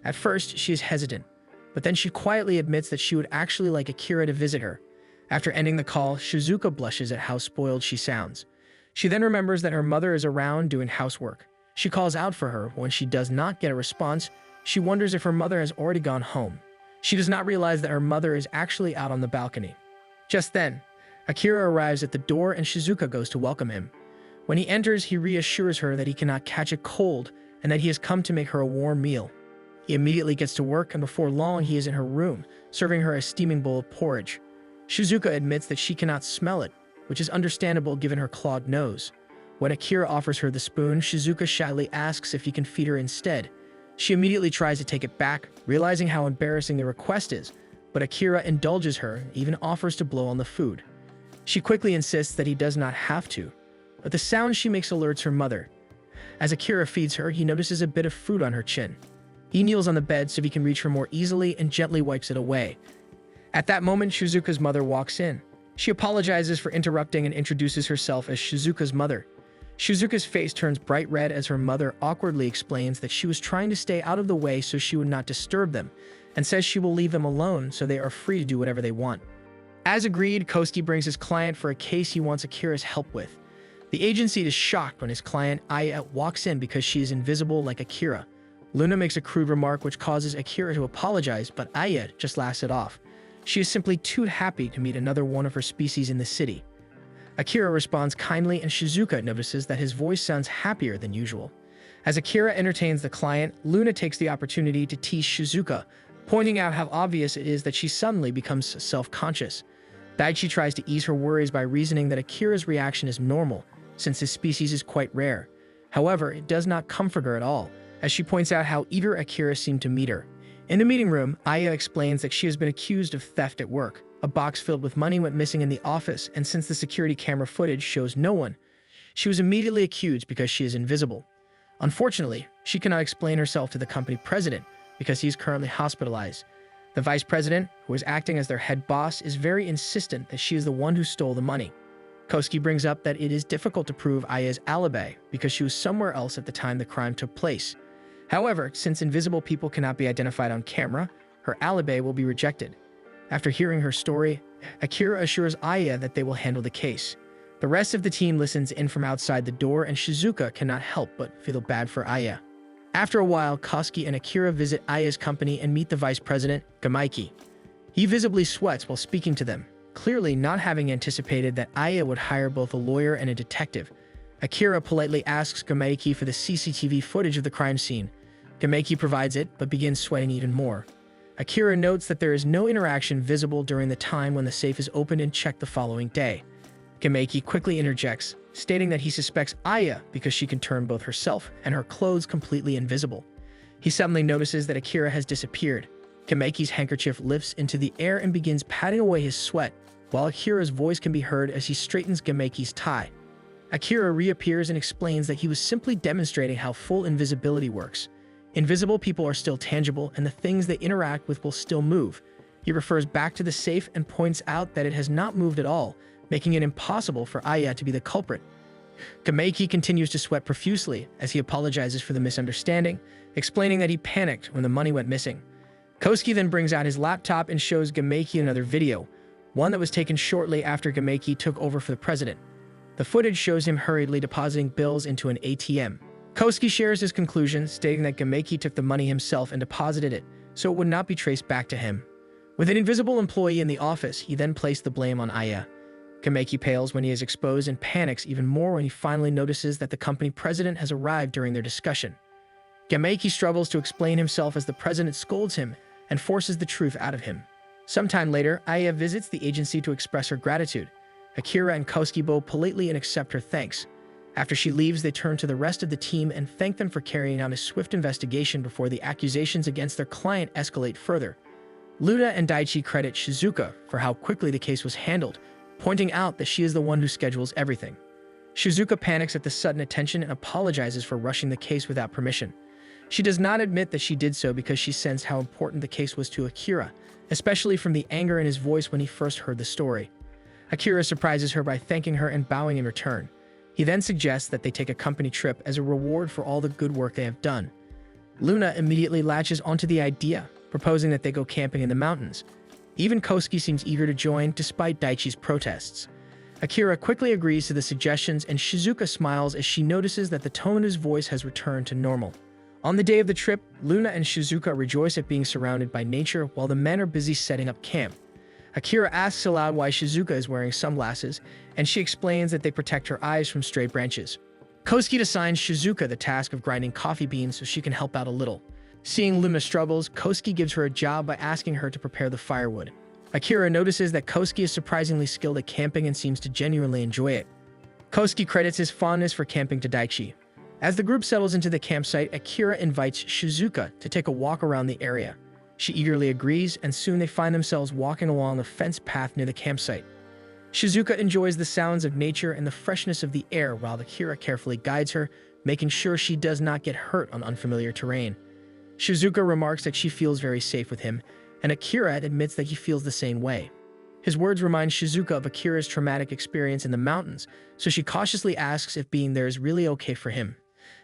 At first, she is hesitant. but then she quietly admits that she would actually like Akira to visit her. After ending the call, Shizuka blushes at how spoiled she sounds. She then remembers that her mother is around doing housework. She calls out for her. When she does not get a response, she wonders if her mother has already gone home. She does not realize that her mother is actually out on the balcony. Just then, Akira arrives at the door and Shizuka goes to welcome him. When he enters, he reassures her that he cannot catch a cold and that he has come to make her a warm meal. He immediately gets to work, and before long he is in her room, serving her a steaming bowl of porridge. Shizuka admits that she cannot smell it, which is understandable given her clogged nose. When Akira offers her the spoon, Shizuka shyly asks if he can feed her instead. She immediately tries to take it back, realizing how embarrassing the request is, but Akira indulges her and even offers to blow on the food. She quickly insists that he does not have to, but the sound she makes alerts her mother. As Akira feeds her, he notices a bit of fruit on her chin. He kneels on the bed so he can reach her more easily and gently wipes it away. At that moment, Shizuka's mother walks in. She apologizes for interrupting and introduces herself as Shizuka's mother. Shizuka's face turns bright red as her mother awkwardly explains that she was trying to stay out of the way so she would not disturb them, and says she will leave them alone so they are free to do whatever they want. As agreed, Kosuke brings his client for a case he wants Akira's help with. The agency is shocked when his client, Aya, walks in because she is invisible like Akira. Luna makes a crude remark which causes Akira to apologize, but Aya just laughs it off. She is simply too happy to meet another one of her species in the city. Akira responds kindly, and Shizuka notices that his voice sounds happier than usual. As Akira entertains the client, Luna takes the opportunity to tease Shizuka, pointing out how obvious it is that she suddenly becomes self-conscious. Daichi tries to ease her worries by reasoning that Akira's reaction is normal, since his species is quite rare. However, it does not comfort her at all, as she points out how eager Akira seemed to meet her. In the meeting room, Aya explains that she has been accused of theft at work. A box filled with money went missing in the office, and since the security camera footage shows no one, she was immediately accused because she is invisible. Unfortunately, she cannot explain herself to the company president because he is currently hospitalized. The vice president, who is acting as their head boss, is very insistent that she is the one who stole the money. Kosuke brings up that it is difficult to prove Aya's alibi because she was somewhere else at the time the crime took place. However, since invisible people cannot be identified on camera, her alibi will be rejected. After hearing her story, Akira assures Aya that they will handle the case. The rest of the team listens in from outside the door, and Shizuka cannot help but feel bad for Aya. After a while, Kosuke and Akira visit Aya's company and meet the vice president, Gamaiki. He visibly sweats while speaking to them, clearly not having anticipated that Aya would hire both a lawyer and a detective. Akira politely asks Gamaiki for the CCTV footage of the crime scene. Gamaiki provides it, but begins sweating even more. Akira notes that there is no interaction visible during the time when the safe is opened and checked the following day. Gamaiki quickly interjects, stating that he suspects Aya because she can turn both herself and her clothes completely invisible. He suddenly notices that Akira has disappeared. Gamaiki's handkerchief lifts into the air and begins patting away his sweat, while Akira's voice can be heard as he straightens Gamaiki's tie. Akira reappears and explains that he was simply demonstrating how full invisibility works. Invisible people are still tangible, and the things they interact with will still move. He refers back to the safe and points out that it has not moved at all, making it impossible for Aya to be the culprit. Gamaiki continues to sweat profusely as he apologizes for the misunderstanding, explaining that he panicked when the money went missing. Kosuke then brings out his laptop and shows Gamaiki another video, one that was taken shortly after Gamaiki took over for the president. The footage shows him hurriedly depositing bills into an ATM. Kosuke shares his conclusion, stating that Gamaiki took the money himself and deposited it, so it would not be traced back to him. With an invisible employee in the office, he then placed the blame on Aya. Gamaiki pales when he is exposed and panics even more when he finally notices that the company president has arrived during their discussion. Gamaiki struggles to explain himself as the president scolds him and forces the truth out of him. Sometime later, Aya visits the agency to express her gratitude. Akira and Kosuke bow politely and accept her thanks. After she leaves, they turn to the rest of the team and thank them for carrying out a swift investigation before the accusations against their client escalate further. Luna and Daichi credit Shizuka for how quickly the case was handled, pointing out that she is the one who schedules everything. Shizuka panics at the sudden attention and apologizes for rushing the case without permission. She does not admit that she did so because she sensed how important the case was to Akira, especially from the anger in his voice when he first heard the story. Akira surprises her by thanking her and bowing in return. He then suggests that they take a company trip as a reward for all the good work they have done. Luna immediately latches onto the idea, proposing that they go camping in the mountains. Even Kosuke seems eager to join despite Daichi's protests. Akira quickly agrees to the suggestions, and Shizuka smiles as she notices that the tone of his voice has returned to normal. On the day of the trip, Luna and Shizuka rejoice at being surrounded by nature while the men are busy setting up camp. Akira asks aloud why Shizuka is wearing sunglasses, and she explains that they protect her eyes from stray branches. Kosuke assigns Shizuka the task of grinding coffee beans so she can help out a little. Seeing Luna struggles, Kosuke gives her a job by asking her to prepare the firewood. Akira notices that Kosuke is surprisingly skilled at camping and seems to genuinely enjoy it. Kosuke credits his fondness for camping to Daichi. As the group settles into the campsite, Akira invites Shizuka to take a walk around the area. She eagerly agrees, and soon they find themselves walking along a fenced path near the campsite. Shizuka enjoys the sounds of nature and the freshness of the air while Akira carefully guides her, making sure she does not get hurt on unfamiliar terrain. Shizuka remarks that she feels very safe with him, and Akira admits that he feels the same way. His words remind Shizuka of Akira's traumatic experience in the mountains, so she cautiously asks if being there is really okay for him.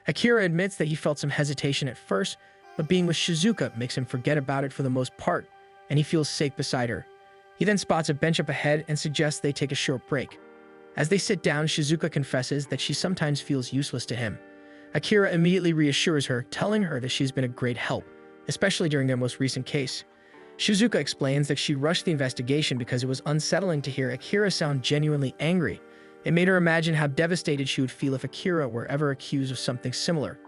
Akira admits that he felt some hesitation at first, but being with Shizuka makes him forget about it for the most part, and he feels safe beside her. He then spots a bench up ahead and suggests they take a short break. As they sit down, Shizuka confesses that she sometimes feels useless to him. Akira immediately reassures her, telling her that she's been a great help, especially during their most recent case. Shizuka explains that she rushed the investigation because it was unsettling to hear Akira sound genuinely angry. It made her imagine how devastated she would feel if Akira were ever accused of something similar.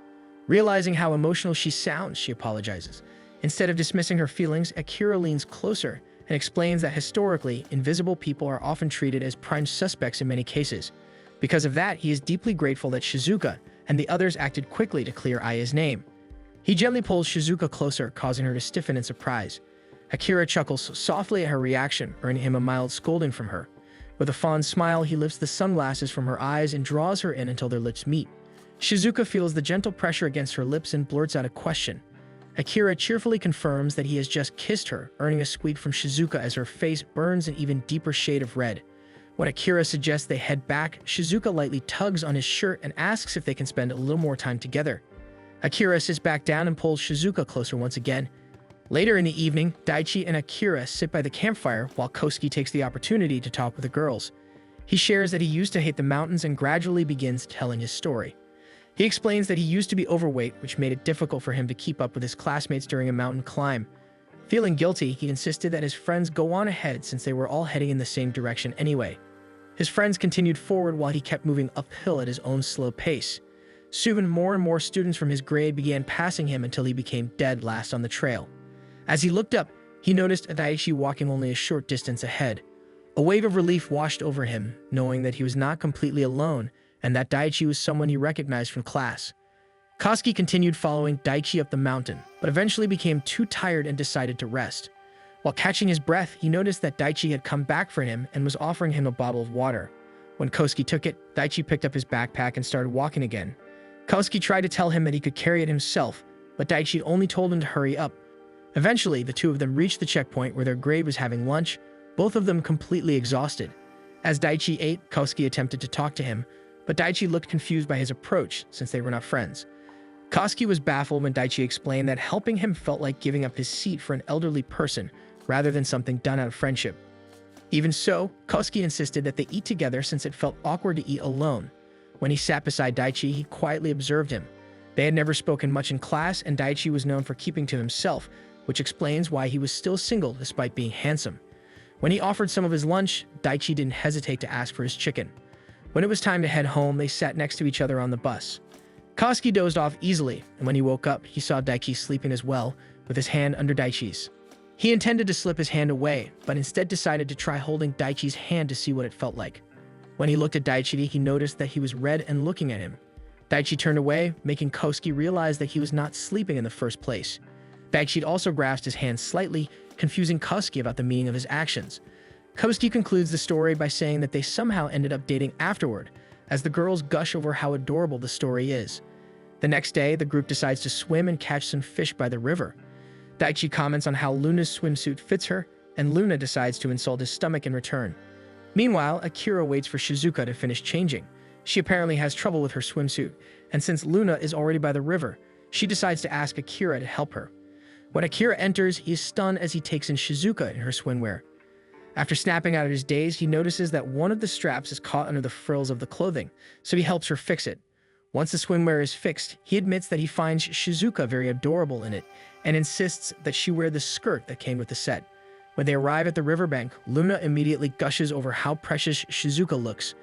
Realizing how emotional she sounds, she apologizes. Instead of dismissing her feelings, Akira leans closer and explains that historically, invisible people are often treated as prime suspects in many cases. Because of that, he is deeply grateful that Shizuka and the others acted quickly to clear Aya's name. He gently pulls Shizuka closer, causing her to stiffen in surprise. Akira chuckles softly at her reaction, earning him a mild scolding from her. With a fond smile, he lifts the sunglasses from her eyes and draws her in until their lips meet. Shizuka feels the gentle pressure against her lips and blurts out a question. Akira cheerfully confirms that he has just kissed her, earning a squeak from Shizuka as her face burns an even deeper shade of red. When Akira suggests they head back, Shizuka lightly tugs on his shirt and asks if they can spend a little more time together. Akira sits back down and pulls Shizuka closer once again. Later in the evening, Daichi and Akira sit by the campfire while Kosuke takes the opportunity to talk with the girls. He shares that he used to hate the mountains and gradually begins telling his story. He explains that he used to be overweight, which made it difficult for him to keep up with his classmates during a mountain climb. Feeling guilty, he insisted that his friends go on ahead since they were all heading in the same direction anyway. His friends continued forward while he kept moving uphill at his own slow pace. Soon, more and more students from his grade began passing him until he became dead last on the trail. As he looked up, he noticed Daichi walking only a short distance ahead. A wave of relief washed over him, knowing that he was not completely alone and that Daichi was someone he recognized from class. Kosuke continued following Daichi up the mountain, but eventually became too tired and decided to rest. While catching his breath, he noticed that Daichi had come back for him and was offering him a bottle of water. When Kosuke took it, Daichi picked up his backpack and started walking again. Kosuke tried to tell him that he could carry it himself, but Daichi only told him to hurry up. Eventually, the two of them reached the checkpoint where their grade was having lunch, both of them completely exhausted. As Daichi ate, Kosuke attempted to talk to him, but Daichi looked confused by his approach since they were not friends. Kosuke was baffled when Daichi explained that helping him felt like giving up his seat for an elderly person rather than something done out of friendship. Even so, Kosuke insisted that they eat together since it felt awkward to eat alone. When he sat beside Daichi, he quietly observed him. They had never spoken much in class, and Daichi was known for keeping to himself, which explains why he was still single despite being handsome. When he offered some of his lunch, Daichi didn't hesitate to ask for his chicken. When it was time to head home, they sat next to each other on the bus. Kosuke dozed off easily, and when he woke up, he saw Daichi sleeping as well, with his hand under Daichi's. He intended to slip his hand away, but instead decided to try holding Daichi's hand to see what it felt like. When he looked at Daichi, he noticed that he was red and looking at him. Daichi turned away, making Kosuke realize that he was not sleeping in the first place. Daichi also grasped his hand slightly, confusing Kosuke about the meaning of his actions. Kosuke concludes the story by saying that they somehow ended up dating afterward, as the girls gush over how adorable the story is. The next day, the group decides to swim and catch some fish by the river. Daichi comments on how Luna's swimsuit fits her, and Luna decides to insult his stomach in return. Meanwhile, Akira waits for Shizuka to finish changing. She apparently has trouble with her swimsuit, and since Luna is already by the river, she decides to ask Akira to help her. When Akira enters, he is stunned as he takes in Shizuka in her swimwear. After snapping out of his daze, he notices that one of the straps is caught under the frills of the clothing, so he helps her fix it. Once the swimwear is fixed, he admits that he finds Shizuka very adorable in it and insists that she wear the skirt that came with the set. When they arrive at the riverbank, Luna immediately gushes over how precious Shizuka looks.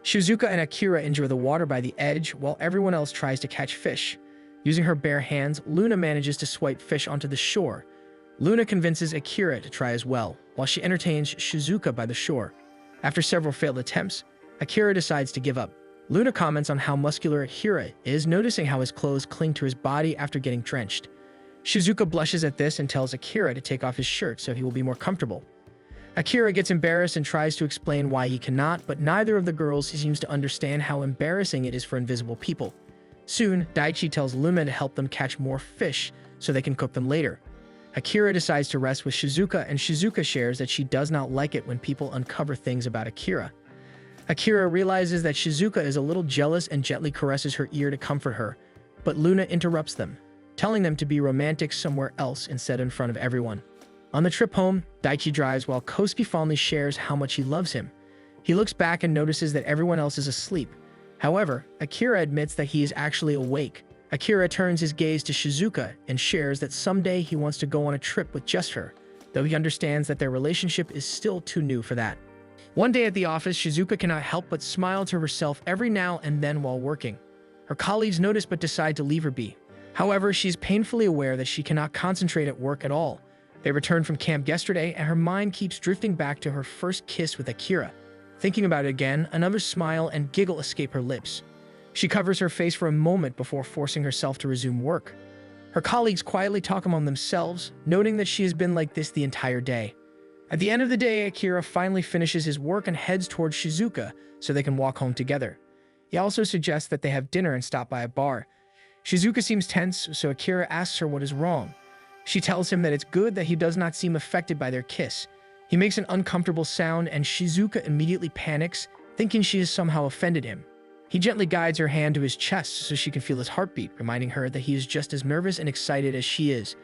Shizuka and Akira enjoy the water by the edge while everyone else tries to catch fish. Using her bare hands, Luna manages to swipe fish onto the shore. Luna convinces Akira to try as well, while she entertains Shizuka by the shore. After several failed attempts, Akira decides to give up. Luna comments on how muscular Akira is, noticing how his clothes cling to his body after getting drenched. Shizuka blushes at this and tells Akira to take off his shirt so he will be more comfortable. Akira gets embarrassed and tries to explain why he cannot, but neither of the girls seems to understand how embarrassing it is for invisible people. Soon, Daichi tells Luna to help them catch more fish so they can cook them later. Akira decides to rest with Shizuka, and Shizuka shares that she does not like it when people uncover things about Akira. Akira realizes that Shizuka is a little jealous and gently caresses her ear to comfort her, but Luna interrupts them, telling them to be romantic somewhere else instead in front of everyone. On the trip home, Daichi drives while Kosuke fondly shares how much he loves him. He looks back and notices that everyone else is asleep. However, Akira admits that he is actually awake. Akira turns his gaze to Shizuka and shares that someday he wants to go on a trip with just her, though he understands that their relationship is still too new for that. One day at the office, Shizuka cannot help but smile to herself every now and then while working. Her colleagues notice but decide to leave her be. However, she is painfully aware that she cannot concentrate at work at all. They returned from camp yesterday, and her mind keeps drifting back to her first kiss with Akira. Thinking about it again, another smile and giggle escape her lips. She covers her face for a moment before forcing herself to resume work. Her colleagues quietly talk among themselves, noting that she has been like this the entire day. At the end of the day, Akira finally finishes his work and heads towards Shizuka so they can walk home together. He also suggests that they have dinner and stop by a bar. Shizuka seems tense, so Akira asks her what is wrong. She tells him that it's good that he does not seem affected by their kiss. He makes an uncomfortable sound, and Shizuka immediately panics, thinking she has somehow offended him. He gently guides her hand to his chest so she can feel his heartbeat, reminding her that he is just as nervous and excited as she is.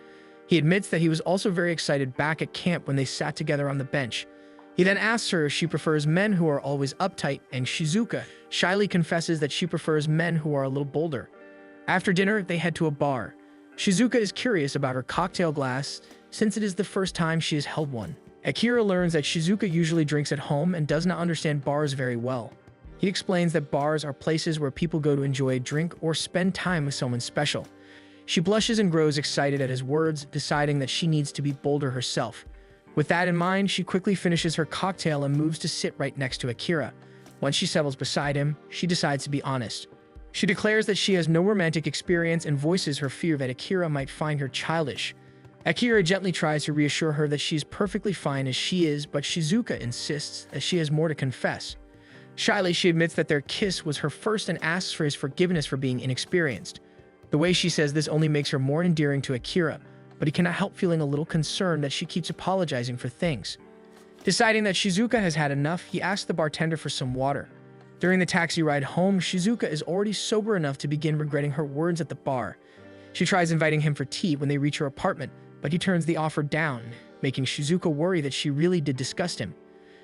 He admits that he was also very excited back at camp when they sat together on the bench. He then asks her if she prefers men who are always uptight, and Shizuka shyly confesses that she prefers men who are a little bolder. After dinner, they head to a bar. Shizuka is curious about her cocktail glass, since it is the first time she has held one. Akira learns that Shizuka usually drinks at home and does not understand bars very well. He explains that bars are places where people go to enjoy a drink or spend time with someone special. She blushes and grows excited at his words, deciding that she needs to be bolder herself. With that in mind, she quickly finishes her cocktail and moves to sit right next to Akira. Once she settles beside him, she decides to be honest. She declares that she has no romantic experience and voices her fear that Akira might find her childish. Akira gently tries to reassure her that she is perfectly fine as she is, but Shizuka insists that she has more to confess. Shyly, she admits that their kiss was her first and asks for his forgiveness for being inexperienced. The way she says this only makes her more endearing to Akira, but he cannot help feeling a little concerned that she keeps apologizing for things. Deciding that Shizuka has had enough, he asks the bartender for some water. During the taxi ride home, Shizuka is already sober enough to begin regretting her words at the bar. She tries inviting him for tea when they reach her apartment, but he turns the offer down, making Shizuka worry that she really did disgust him.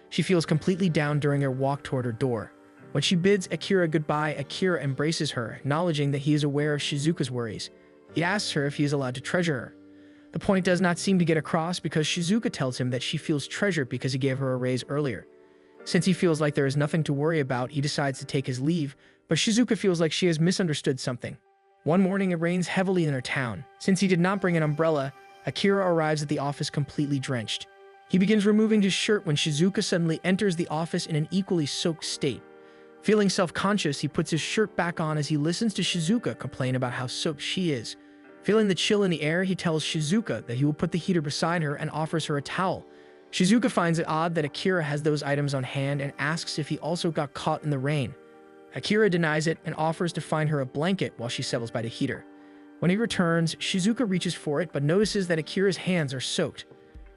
She feels completely down during their walk toward her door. When she bids Akira goodbye, Akira embraces her, acknowledging that he is aware of Shizuka's worries. He asks her if he is allowed to treasure her. The point does not seem to get across because Shizuka tells him that she feels treasured because he gave her a raise earlier. Since he feels like there is nothing to worry about, he decides to take his leave, but Shizuka feels like she has misunderstood something. One morning, it rains heavily in her town. Since he did not bring an umbrella, Akira arrives at the office completely drenched. He begins removing his shirt when Shizuka suddenly enters the office in an equally soaked state. Feeling self-conscious, he puts his shirt back on as he listens to Shizuka complain about how soaked she is. Feeling the chill in the air, he tells Shizuka that he will put the heater beside her and offers her a towel. Shizuka finds it odd that Akira has those items on hand and asks if he also got caught in the rain. Akira denies it and offers to find her a blanket while she settles by the heater. When he returns, Shizuka reaches for it but notices that Akira's hands are soaked.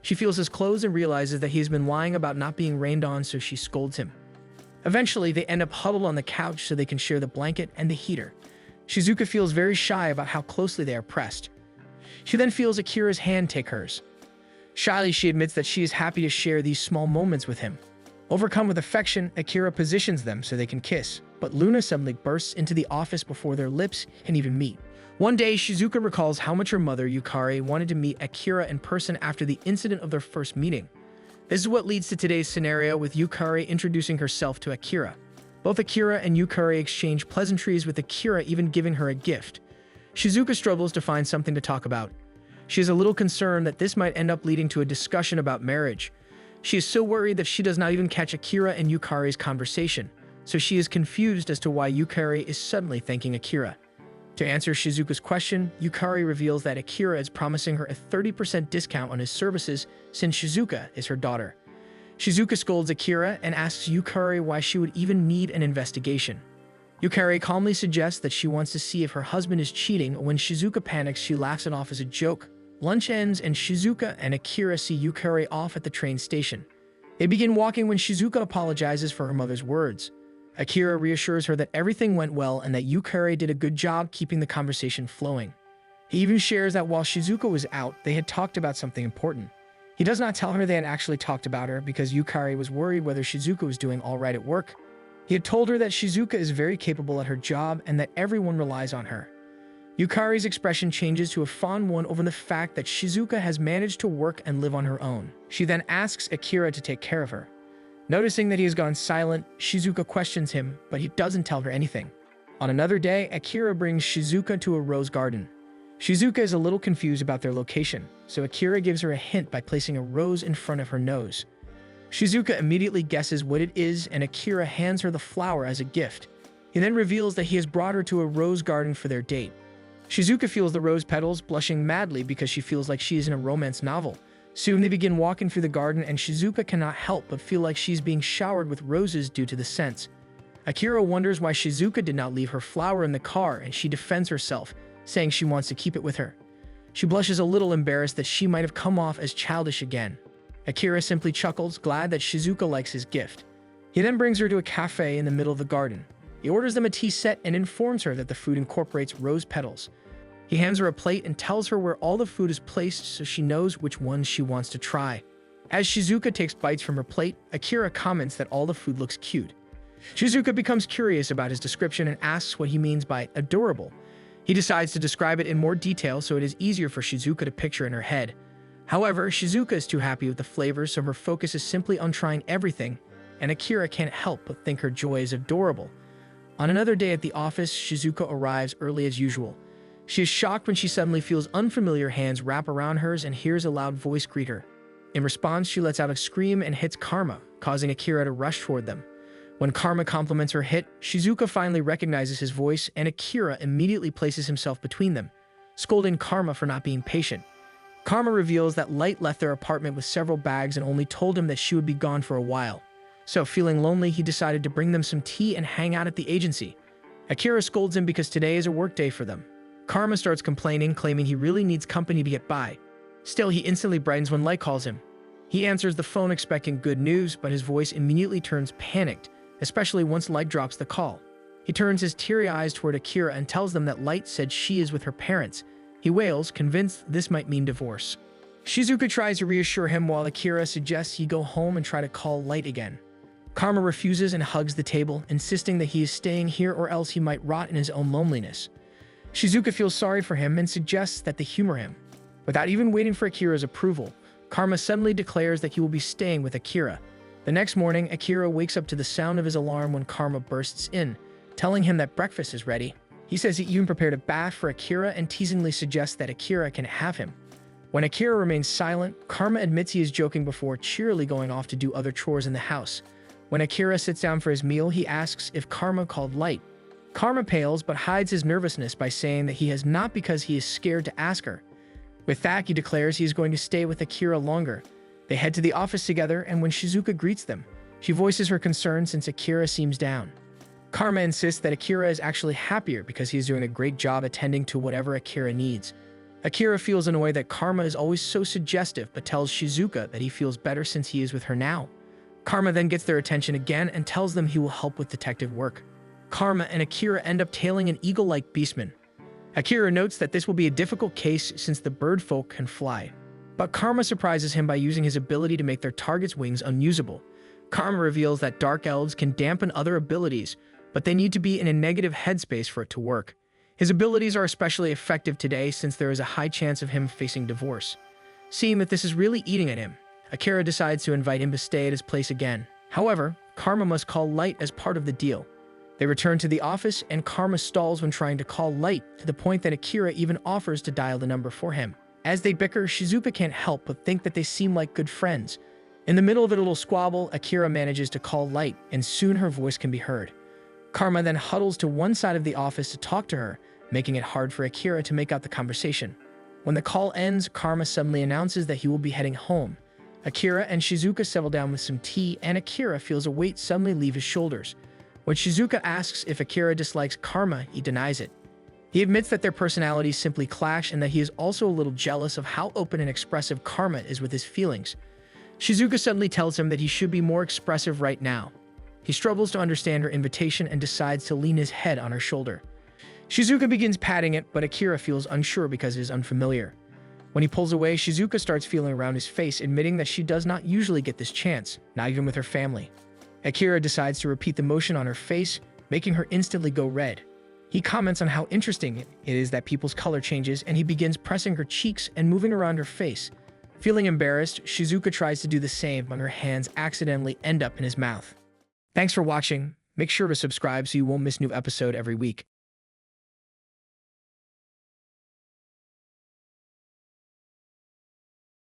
She feels his clothes and realizes that he has been lying about not being rained on, so she scolds him. Eventually, they end up huddled on the couch so they can share the blanket and the heater. Shizuka feels very shy about how closely they are pressed. She then feels Akira's hand take hers. Shyly, she admits that she is happy to share these small moments with him. Overcome with affection, Akira positions them so they can kiss, but Luna suddenly bursts into the office before their lips can even meet. One day, Shizuka recalls how much her mother, Yukari, wanted to meet Akira in person after the incident of their first meeting. This is what leads to today's scenario, with Yukari introducing herself to Akira. Both Akira and Yukari exchange pleasantries, with Akira even giving her a gift. Shizuka struggles to find something to talk about. She is a little concerned that this might end up leading to a discussion about marriage. She is so worried that she does not even catch Akira and Yukari's conversation, so she is confused as to why Yukari is suddenly thanking Akira. To answer Shizuka's question, Yukari reveals that Akira is promising her a 30% discount on his services since Shizuka is her daughter. Shizuka scolds Akira and asks Yukari why she would even need an investigation. Yukari calmly suggests that she wants to see if her husband is cheating. When Shizuka panics, she laughs it off as a joke. Lunch ends and Shizuka and Akira see Yukari off at the train station. They begin walking when Shizuka apologizes for her mother's words. Akira reassures her that everything went well and that Yukari did a good job keeping the conversation flowing. He even shares that while Shizuka was out, they had talked about something important. He does not tell her they had actually talked about her because Yukari was worried whether Shizuka was doing all right at work. He had told her that Shizuka is very capable at her job and that everyone relies on her. Yukari's expression changes to a fond one over the fact that Shizuka has managed to work and live on her own. She then asks Akira to take care of her. Noticing that he has gone silent, Shizuka questions him, but he doesn't tell her anything. On another day, Akira brings Shizuka to a rose garden. Shizuka is a little confused about their location, so Akira gives her a hint by placing a rose in front of her nose. Shizuka immediately guesses what it is, and Akira hands her the flower as a gift. He then reveals that he has brought her to a rose garden for their date. Shizuka feels the rose petals, blushing madly because she feels like she is in a romance novel. Soon they begin walking through the garden, and Shizuka cannot help but feel like she's being showered with roses due to the scents. Akira wonders why Shizuka did not leave her flower in the car, and she defends herself, saying she wants to keep it with her. She blushes a little, embarrassed that she might have come off as childish again. Akira simply chuckles, glad that Shizuka likes his gift. He then brings her to a cafe in the middle of the garden. He orders them a tea set and informs her that the food incorporates rose petals. He hands her a plate and tells her where all the food is placed so she knows which ones she wants to try. As Shizuka takes bites from her plate, Akira comments that all the food looks cute. Shizuka becomes curious about his description and asks what he means by adorable. He decides to describe it in more detail so it is easier for Shizuka to picture in her head. However, Shizuka is too happy with the flavors, so her focus is simply on trying everything, and Akira can't help but think her joy is adorable. On another day at the office, Shizuka arrives early as usual. She is shocked when she suddenly feels unfamiliar hands wrap around hers and hears a loud voice greet her. In response, she lets out a scream and hits Karma, causing Akira to rush toward them. When Karma compliments her hit, Shizuka finally recognizes his voice, and Akira immediately places himself between them, scolding Karma for not being patient. Karma reveals that Light left their apartment with several bags and only told him that she would be gone for a while. So, feeling lonely, he decided to bring them some tea and hang out at the agency. Akira scolds him because today is a work day for them. Karma starts complaining, claiming he really needs company to get by. Still, he instantly brightens when Light calls him. He answers the phone expecting good news, but his voice immediately turns panicked, especially once Light drops the call. He turns his teary eyes toward Akira and tells them that Light said she is with her parents. He wails, convinced this might mean divorce. Shizuka tries to reassure him while Akira suggests he go home and try to call Light again. Karma refuses and hugs the table, insisting that he is staying here or else he might rot in his own loneliness. Shizuka feels sorry for him and suggests that they humor him. Without even waiting for Akira's approval, Karma suddenly declares that he will be staying with Akira. The next morning, Akira wakes up to the sound of his alarm when Karma bursts in, telling him that breakfast is ready. He says he even prepared a bath for Akira and teasingly suggests that Akira can have him. When Akira remains silent, Karma admits he is joking before cheerily going off to do other chores in the house. When Akira sits down for his meal, he asks if Karma called Light. Karma pales but hides his nervousness by saying that he has not because he is scared to ask her. With that, he declares he is going to stay with Akira longer. They head to the office together, and when Shizuka greets them, she voices her concern since Akira seems down. Karma insists that Akira is actually happier because he is doing a great job attending to whatever Akira needs. Akira feels annoyed that Karma is always so suggestive but tells Shizuka that he feels better since he is with her now. Karma then gets their attention again and tells them he will help with detective work. Karma and Akira end up tailing an eagle-like beastman. Akira notes that this will be a difficult case since the bird folk can fly. But Karma surprises him by using his ability to make their target's wings unusable. Karma reveals that dark elves can dampen other abilities, but they need to be in a negative headspace for it to work. His abilities are especially effective today since there is a high chance of him facing divorce. Seeing that this is really eating at him, Akira decides to invite him to stay at his place again. However, Karma must call Light as part of the deal. They return to the office, and Karma stalls when trying to call Light, to the point that Akira even offers to dial the number for him. As they bicker, Shizuka can't help but think that they seem like good friends. In the middle of a little squabble, Akira manages to call Light, and soon her voice can be heard. Karma then huddles to one side of the office to talk to her, making it hard for Akira to make out the conversation. When the call ends, Karma suddenly announces that he will be heading home. Akira and Shizuka settle down with some tea, and Akira feels a weight suddenly leave his shoulders. When Shizuka asks if Akira dislikes Karma, he denies it. He admits that their personalities simply clash and that he is also a little jealous of how open and expressive Karma is with his feelings. Shizuka suddenly tells him that he should be more expressive right now. He struggles to understand her invitation and decides to lean his head on her shoulder. Shizuka begins patting it, but Akira feels unsure because it is unfamiliar. When he pulls away, Shizuka starts feeling around his face, admitting that she does not usually get this chance, not even with her family. Akira decides to repeat the motion on her face, making her instantly go red. He comments on how interesting it is that people's color changes, and he begins pressing her cheeks and moving around her face. Feeling embarrassed, Shizuka tries to do the same, but her hands accidentally end up in his mouth. Thanks for watching. Make sure to subscribe so you won't miss new episode every week.